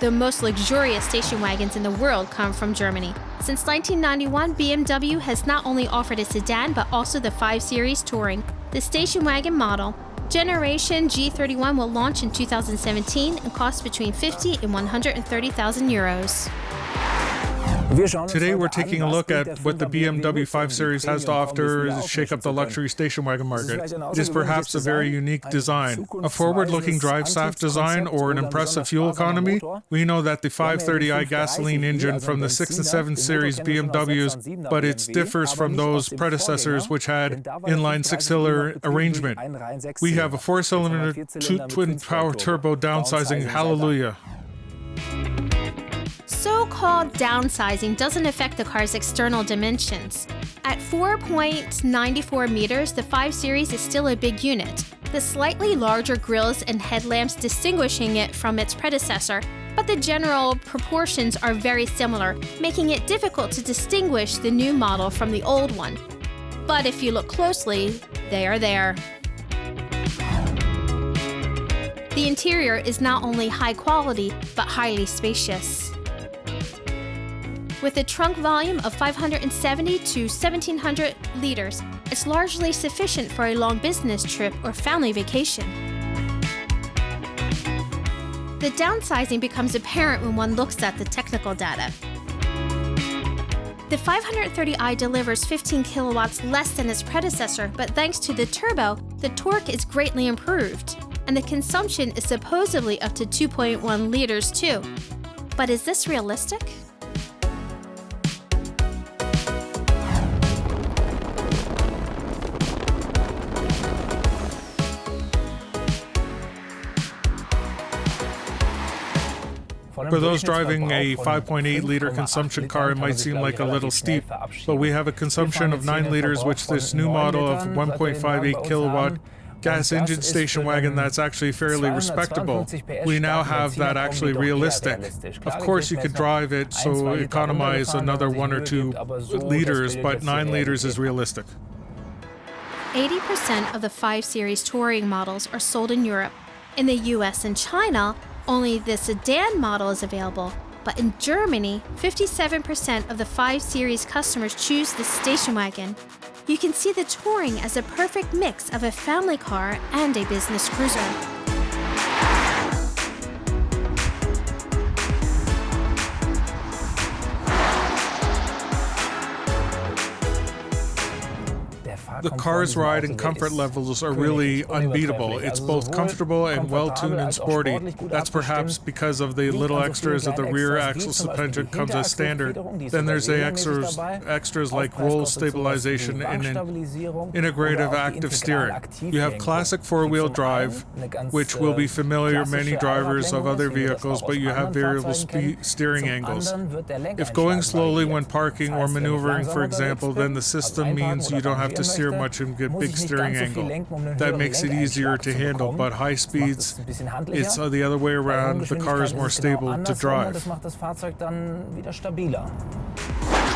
The most luxurious station wagons in the world come from Germany. Since 1991, BMW has not only offered a sedan but also the 5 Series Touring. The station wagon model, Generation G31, will launch in 2017 and cost between 50 and 130,000 euros. Today we're taking a look at what the BMW 5 Series has to offer to shake up the luxury station wagon market. It is perhaps a very unique design. A forward-looking drive shaft design or an impressive fuel economy? We know that the 530i gasoline engine from the 6 and 7 Series BMWs, but it differs from those predecessors which had inline 6-cylinder arrangement. We have a 4-cylinder twin-power turbo downsizing, hallelujah. So-called downsizing doesn't affect the car's external dimensions. At 4.94 meters, the 5 Series is still a big unit, the slightly larger grills and headlamps distinguishing it from its predecessor, but the general proportions are very similar, making it difficult to distinguish the new model from the old one. But if you look closely, they are there. The interior is not only high quality, but highly spacious. With a trunk volume of 570 to 1,700 liters, it's largely sufficient for a long business trip or family vacation. The downsizing becomes apparent when one looks at the technical data. The 530i delivers 15 kilowatts less than its predecessor, but thanks to the turbo, the torque is greatly improved, and the consumption is supposedly up to 2.1 liters too. But is this realistic? For those driving a 5.8-liter consumption car, it might seem like a little steep, but we have a consumption of 9 liters, which this new model of 1.58 kilowatt gas engine station wagon that's actually fairly respectable. We now have that actually realistic. Of course, you could drive it so economize another 1 or 2 liters, but 9 liters is realistic. 80% of the 5 Series Touring models are sold in Europe. In the US and China, only the sedan model is available, but in Germany, 57% of the 5 Series customers choose the station wagon. You can see the Touring as a perfect mix of a family car and a business cruiser. The car's ride and comfort levels are really unbeatable. It's both comfortable and well-tuned and sporty. That's perhaps because of the little extras of the rear axle suspension comes as standard. Then there's the extras like roll stabilization and an integrative active steering. You have classic four-wheel drive, which will be familiar to many drivers of other vehicles, but you have variable steering angles. If going slowly when parking or maneuvering, for example, then the system means you don't have to steer much and get big steering angle. That makes it easier to handle, but high speeds, it's the other way around. The car is more stable to drive.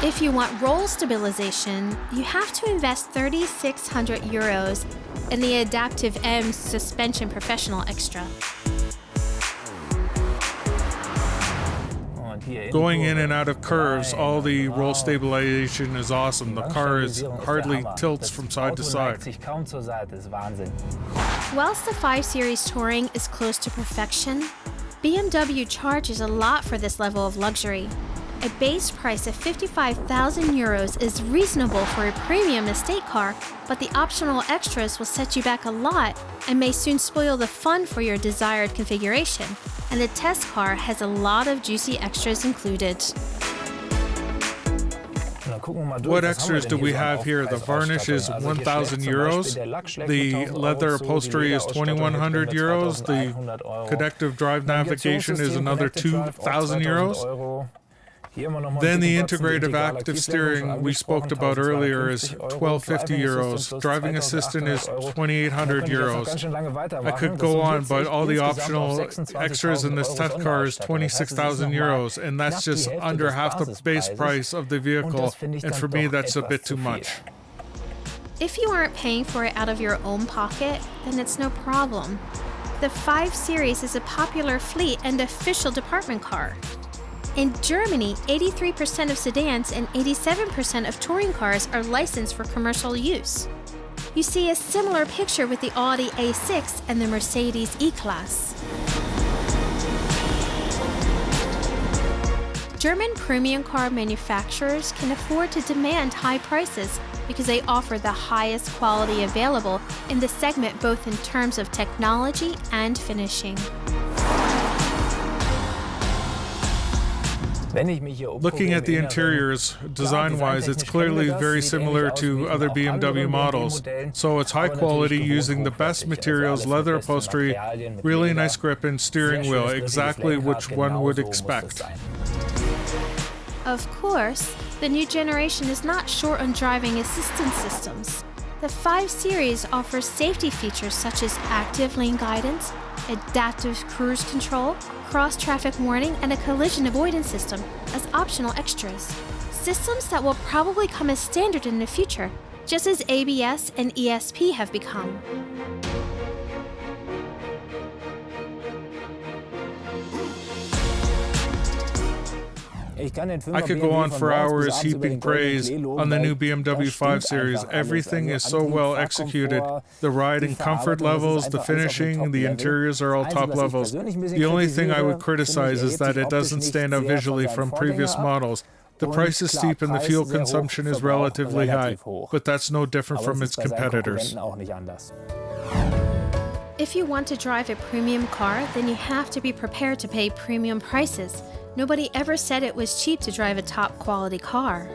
If you want roll stabilization, you have to invest 3,600 euros in the Adaptive M Suspension Professional Extra. Going in and out of curves, all the roll stabilization is awesome. The car hardly tilts from side to side. Whilst the 5 Series Touring is close to perfection, BMW charges a lot for this level of luxury. A base price of 55,000 euros is reasonable for a premium estate car, but the optional extras will set you back a lot and may soon spoil the fun for your desired configuration. And the test car has a lot of juicy extras included. What extras do we have here? The varnish is 1,000 euros. The leather upholstery is 2,100 euros. The connective drive navigation is another 2,000 euros. Then the integrative active steering we spoke about earlier is 1,250 euros. Driving assistant is 2,800 euros. I could go on, but all the optional extras in this test car is 26,000 euros, and that's just under half the base price of the vehicle, and for me that's a bit too much. If you aren't paying for it out of your own pocket, then it's no problem. The 5 Series is a popular fleet and official department car. In Germany, 83% of sedans and 87% of touring cars are licensed for commercial use. You see a similar picture with the Audi A6 and the Mercedes E-Class. German premium car manufacturers can afford to demand high prices because they offer the highest quality available in the segment both in terms of technology and finishing. Looking at the interiors, design-wise, it's clearly very similar to other BMW models. So it's high quality, using the best materials, leather upholstery, really nice grip and steering wheel, exactly which one would expect. Of course, the new generation is not short on driving assistance systems. The 5 Series offers safety features such as active lane guidance, adaptive cruise control, cross-traffic warning, and a collision avoidance system as optional extras. Systems that will probably come as standard in the future, just as ABS and ESP have become. I could go on for hours heaping praise on the new BMW 5 Series. Everything is so well executed. The ride and comfort levels, the finishing, the interiors are all top levels. The only thing I would criticize is that it doesn't stand out visually from previous models. The price is steep and the fuel consumption is relatively high, but that's no different from its competitors. If you want to drive a premium car, then you have to be prepared to pay premium prices. Nobody ever said it was cheap to drive a top quality car.